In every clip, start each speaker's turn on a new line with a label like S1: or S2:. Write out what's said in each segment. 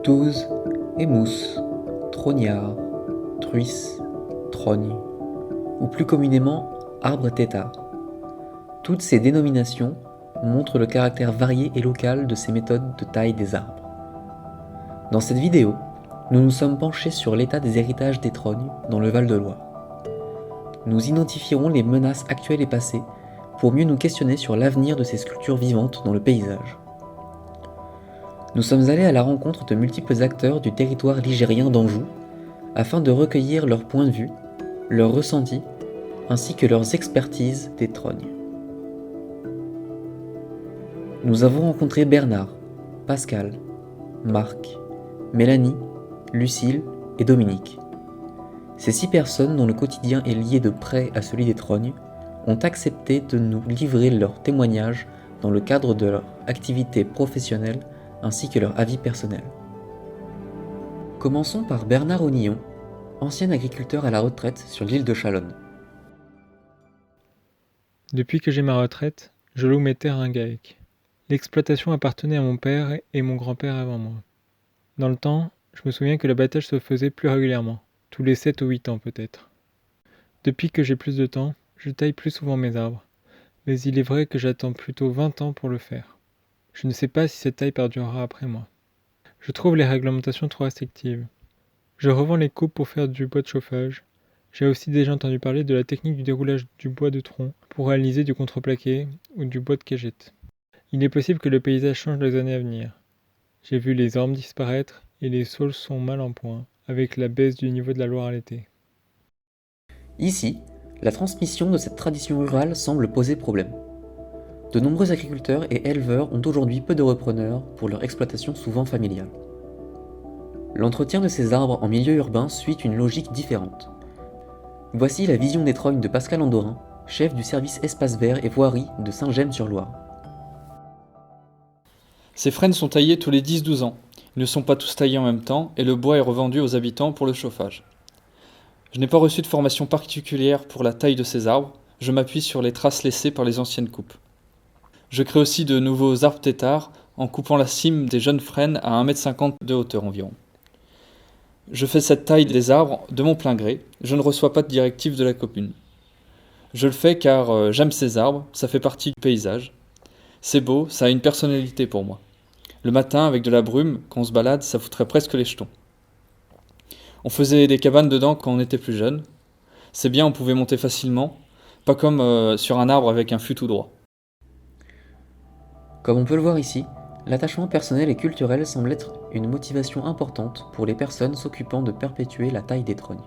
S1: Touze, émousse, trognard, truisse, trogne, ou plus communément arbre tétard. Toutes ces dénominations montrent le caractère varié et local de ces méthodes de taille des arbres. Dans cette vidéo, nous nous sommes penchés sur l'état des héritages des trognes dans le Val-de-Loire. Nous identifierons les menaces actuelles et passées pour mieux nous questionner sur l'avenir de ces sculptures vivantes dans le paysage. Nous sommes allés à la rencontre de multiples acteurs du territoire ligérien d'Anjou afin de recueillir leurs points de vue, leurs ressentis, ainsi que leurs expertises des trognes. Nous avons rencontré Bernard, Pascal, Marc, Mélanie, Lucille et Dominique. Ces 6 personnes dont le quotidien est lié de près à celui des trognes ont accepté de nous livrer leurs témoignages dans le cadre de leur activité professionnelle ainsi que leur avis personnel. Commençons par Bernard Onillon, ancien agriculteur à la retraite sur l'île de Chalonne.
S2: Depuis que j'ai ma retraite, je loue mes terres à un GAEC. L'exploitation appartenait à mon père et mon grand-père avant moi. Dans le temps, je me souviens que l'abattage se faisait plus régulièrement, tous les 7 ou 8 ans peut-être. Depuis que j'ai plus de temps, je taille plus souvent mes arbres, mais il est vrai que j'attends plutôt 20 ans pour le faire. Je ne sais pas si cette taille perdurera après moi. Je trouve les réglementations trop restrictives. Je revends les coupes pour faire du bois de chauffage. J'ai aussi déjà entendu parler de la technique du déroulage du bois de tronc pour réaliser du contreplaqué ou du bois de cagette. Il est possible que le paysage change dans les années à venir. J'ai vu les ormes disparaître et les saules sont mal en point, avec la baisse du niveau de la Loire à l'été.
S1: Ici, la transmission de cette tradition rurale semble poser problème. De nombreux agriculteurs et éleveurs ont aujourd'hui peu de repreneurs pour leur exploitation souvent familiale. L'entretien de ces arbres en milieu urbain suit une logique différente. Voici la vision des trognes de Pascal Andorin, chef du service espace vert et voirie de Saint-Gemme-sur-Loire.
S3: Ces frênes sont taillés tous les 10-12 ans. Ils ne sont pas tous taillés en même temps et le bois est revendu aux habitants pour le chauffage. Je n'ai pas reçu de formation particulière pour la taille de ces arbres, je m'appuie sur les traces laissées par les anciennes coupes. Je crée aussi de nouveaux arbres têtards en coupant la cime des jeunes frênes à 1,50 m de hauteur environ. Je fais cette taille des arbres de mon plein gré, je ne reçois pas de directive de la commune. Je le fais car j'aime ces arbres, ça fait partie du paysage. C'est beau, ça a une personnalité pour moi. Le matin, avec de la brume, quand on se balade, ça foutrait presque les jetons. On faisait des cabanes dedans quand on était plus jeune. C'est bien, on pouvait monter facilement, pas comme sur un arbre avec un fût tout droit.
S1: Comme on peut le voir ici, l'attachement personnel et culturel semble être une motivation importante pour les personnes s'occupant de perpétuer la taille des trognes.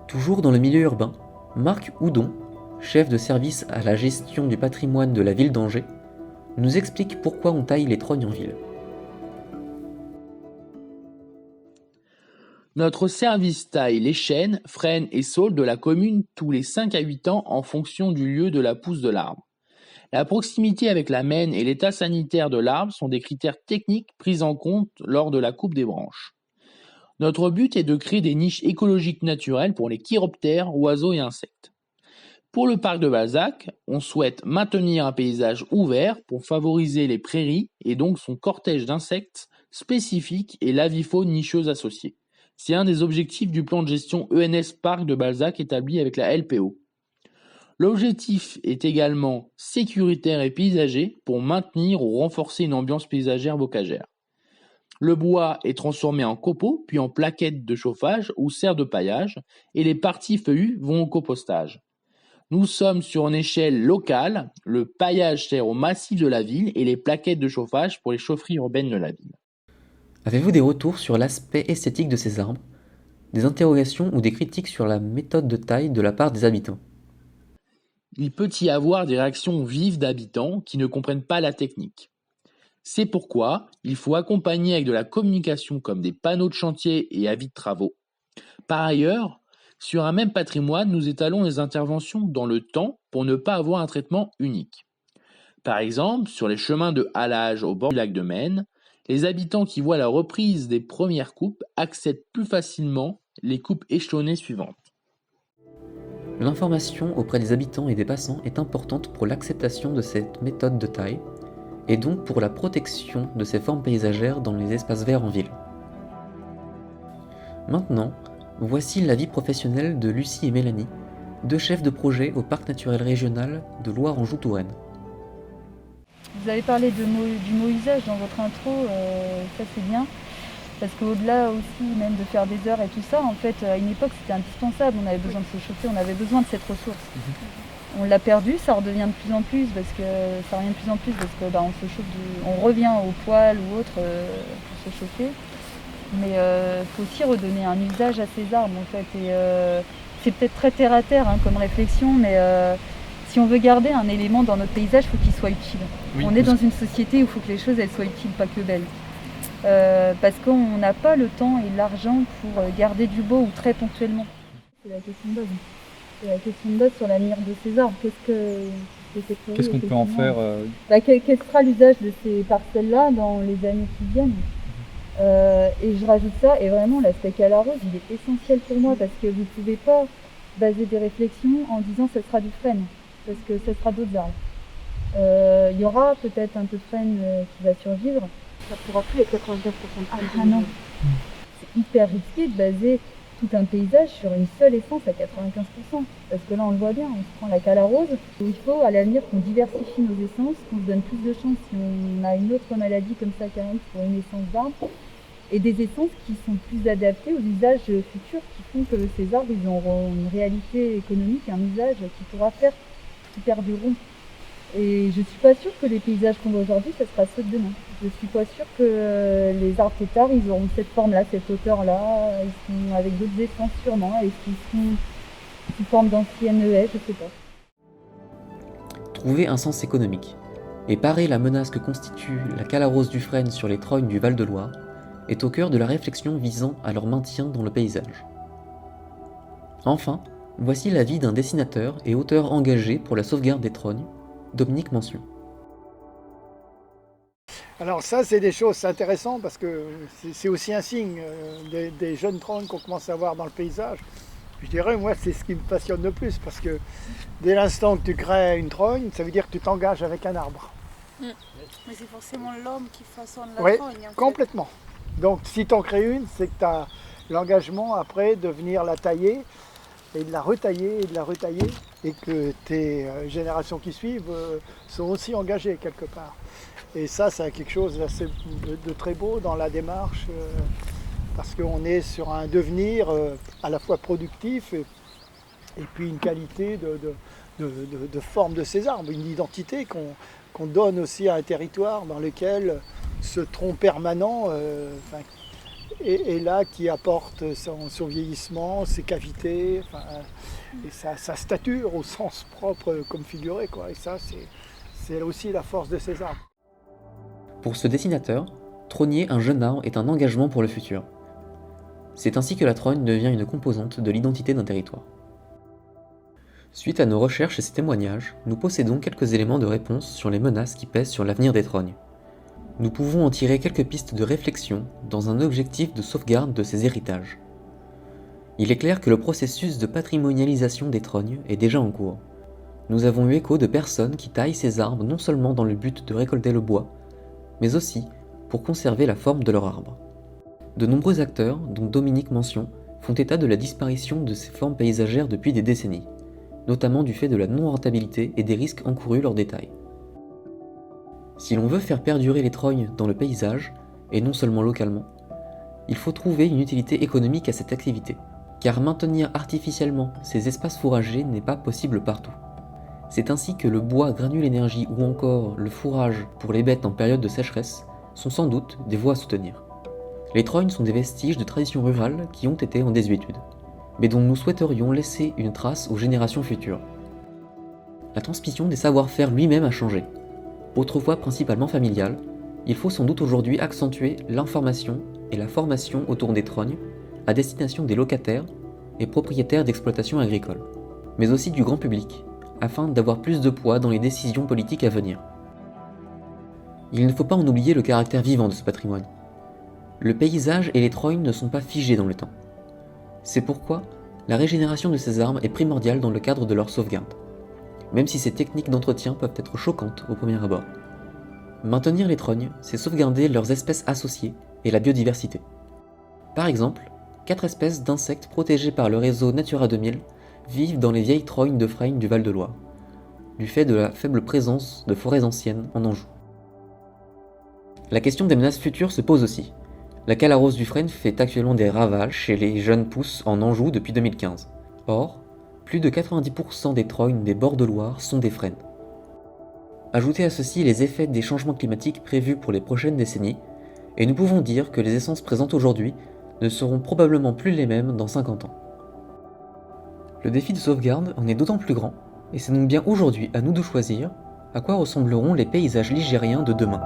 S1: Toujours dans le milieu urbain, Marc Houdon, chef de service à la gestion du patrimoine de la ville d'Angers, nous explique pourquoi on taille les trognes en ville.
S4: Notre service taille les chênes, frênes et saules de la commune tous les 5 à 8 ans en fonction du lieu de la pousse de l'arbre. La proximité avec la Maine et l'état sanitaire de l'arbre sont des critères techniques pris en compte lors de la coupe des branches. Notre but est de créer des niches écologiques naturelles pour les chiroptères, oiseaux et insectes. Pour le parc de Balzac, on souhaite maintenir un paysage ouvert pour favoriser les prairies et donc son cortège d'insectes spécifiques et l'avifaune nicheuse associée. C'est un des objectifs du plan de gestion ENS Parc de Balzac établi avec la LPO. L'objectif est également sécuritaire et paysager pour maintenir ou renforcer une ambiance paysagère bocagère. Le bois est transformé en copeaux puis en plaquettes de chauffage ou serre de paillage et les parties feuillues vont au compostage. Nous sommes sur une échelle locale, le paillage sert au massif de la ville et les plaquettes de chauffage pour les chaufferies urbaines de la ville.
S1: Avez-vous des retours sur l'aspect esthétique de ces arbres, des interrogations ou des critiques sur la méthode de taille de la part des habitants?
S4: Il peut y avoir des réactions vives d'habitants qui ne comprennent pas la technique. C'est pourquoi il faut accompagner avec de la communication comme des panneaux de chantier et avis de travaux. Par ailleurs, sur un même patrimoine, nous étalons les interventions dans le temps pour ne pas avoir un traitement unique. Par exemple, sur les chemins de halage au bord du lac de Maine, les habitants qui voient la reprise des premières coupes acceptent plus facilement les coupes échelonnées suivantes.
S1: L'information auprès des habitants et des passants est importante pour l'acceptation de cette méthode de taille, et donc pour la protection de ces formes paysagères dans les espaces verts en ville. Maintenant, voici la vie professionnelle de Lucie et Mélanie, deux chefs de projet au Parc naturel régional de Loire-Anjou-Touraine.
S5: Vous avez parlé du mot usage dans votre intro, ça c'est bien, parce qu'au-delà aussi même de faire des heures et tout ça, en fait à une époque c'était indispensable, on avait besoin de se chauffer, on avait besoin de cette ressource. On l'a perdu, ça redevient de plus en plus parce que on se chauffe, on revient au poêle ou autre pour se chauffer. Mais il faut aussi redonner un usage à ces arbres en fait. Et c'est peut-être très terre à terre comme réflexion, mais si on veut garder un élément dans notre paysage, il faut qu'il soit utile.
S3: Oui,
S5: on est dans une société où il faut que les choses elles soient utiles, pas que belles. Parce qu'on n'a pas le temps et l'argent pour garder du beau ou très ponctuellement. C'est la question de base. C'est la question de base sur l'avenir de ces arbres.
S3: Qu'est-ce qu'on peut en faire
S5: Quel sera l'usage de ces parcelles-là dans les années qui viennent? Et je rajoute ça, et vraiment l'aspect calarose, il est essentiel pour moi parce que vous ne pouvez pas baser des réflexions en disant que ce sera du frêne, parce que ce sera d'autres arbres. Il y aura peut-être un peu de frêne qui va survivre.
S6: Ça ne pourra plus être 95% de frêne.
S5: Ah non, c'est hyper risqué de baser tout un paysage sur une seule essence à 95%, parce que là on le voit bien, on se prend la calarose. Il faut à l'avenir qu'on diversifie nos essences, qu'on se donne plus de chance si on a une autre maladie comme ça qui arrive pour une essence d'arbre, et des essences qui sont plus adaptées aux usages futurs, qui font que ces arbres ils auront une réalité économique, un usage qui pourra faire qu'ils perdureront. Et je suis pas sûre que les paysages qu'on voit aujourd'hui, ce sera ceux de demain. Je suis pas sûre que les arbres têtards, ils auront cette forme-là, cette hauteur-là, ils seront avec d'autres essences sûrement, et qu'ils seront sous forme d'anciennes haies, je sais pas.
S1: Trouver un sens économique et parer la menace que constitue la calarose du frêne sur les trognes du Val-de-Loire est au cœur de la réflexion visant à leur maintien dans le paysage. Enfin, voici l'avis d'un dessinateur et auteur engagé pour la sauvegarde des trognes, Dominique Mention.
S7: Alors ça, c'est des choses intéressantes parce que c'est aussi un signe des jeunes trognes qu'on commence à voir dans le paysage. Je dirais, moi, c'est ce qui me passionne le plus parce que dès l'instant que tu crées une trogne, ça veut dire que tu t'engages avec un arbre.
S6: Mais c'est forcément l'homme qui façonne la
S7: Oui,
S6: trogne. En fait.
S7: complètement. Donc si tu en crées une, c'est que tu as l'engagement après de venir la tailler et de la retailler et de la retailler et que tes générations qui suivent sont aussi engagées quelque part. Et ça, c'est quelque chose de très beau dans la démarche parce qu'on est sur un devenir à la fois productif et puis une qualité de forme de ces arbres, une identité qu'on donne aussi à un territoire dans lequel ce tronc permanent est là, qui apporte son vieillissement, ses cavités, et sa stature au sens propre comme figuré, quoi. Et ça, c'est aussi la force de ces arbres.
S1: Pour ce dessinateur, trogner un jeune arbre est un engagement pour le futur. C'est ainsi que la trogne devient une composante de l'identité d'un territoire. Suite à nos recherches et ces témoignages, nous possédons quelques éléments de réponse sur les menaces qui pèsent sur l'avenir des trognes. Nous pouvons en tirer quelques pistes de réflexion dans un objectif de sauvegarde de ces héritages. Il est clair que le processus de patrimonialisation des trognes est déjà en cours. Nous avons eu écho de personnes qui taillent ces arbres non seulement dans le but de récolter le bois, mais aussi pour conserver la forme de leur arbre. De nombreux acteurs, dont Dominique Mention, font état de la disparition de ces formes paysagères depuis des décennies, notamment du fait de la non-rentabilité et des risques encourus lors des tailles. Si l'on veut faire perdurer les trognes dans le paysage, et non seulement localement, il faut trouver une utilité économique à cette activité, car maintenir artificiellement ces espaces fourragers n'est pas possible partout. C'est ainsi que le bois granule énergie ou encore le fourrage pour les bêtes en période de sécheresse sont sans doute des voies à soutenir. Les trognes sont des vestiges de traditions rurales qui ont été en désuétude, mais dont nous souhaiterions laisser une trace aux générations futures. La transmission des savoir-faire lui-même a changé. Autrefois principalement familiale, il faut sans doute aujourd'hui accentuer l'information et la formation autour des trognes à destination des locataires et propriétaires d'exploitations agricoles, mais aussi du grand public, afin d'avoir plus de poids dans les décisions politiques à venir. Il ne faut pas en oublier le caractère vivant de ce patrimoine. Le paysage et les trognes ne sont pas figés dans le temps. C'est pourquoi la régénération de ces arbres est primordiale dans le cadre de leur sauvegarde, même si ces techniques d'entretien peuvent être choquantes au premier abord. Maintenir les trognes, c'est sauvegarder leurs espèces associées et la biodiversité. Par exemple, 4 espèces d'insectes protégées par le réseau Natura 2000 vivent dans les vieilles trognes de frêne du Val-de-Loire, du fait de la faible présence de forêts anciennes en Anjou. La question des menaces futures se pose aussi. La calarose du frêne fait actuellement des ravages chez les jeunes pousses en Anjou depuis 2015. Or, plus de 90% des trognes des bords de Loire sont des frênes. Ajoutez à ceci les effets des changements climatiques prévus pour les prochaines décennies, et nous pouvons dire que les essences présentes aujourd'hui ne seront probablement plus les mêmes dans 50 ans. Le défi de sauvegarde en est d'autant plus grand, et c'est donc bien aujourd'hui à nous de choisir à quoi ressembleront les paysages ligériens de demain.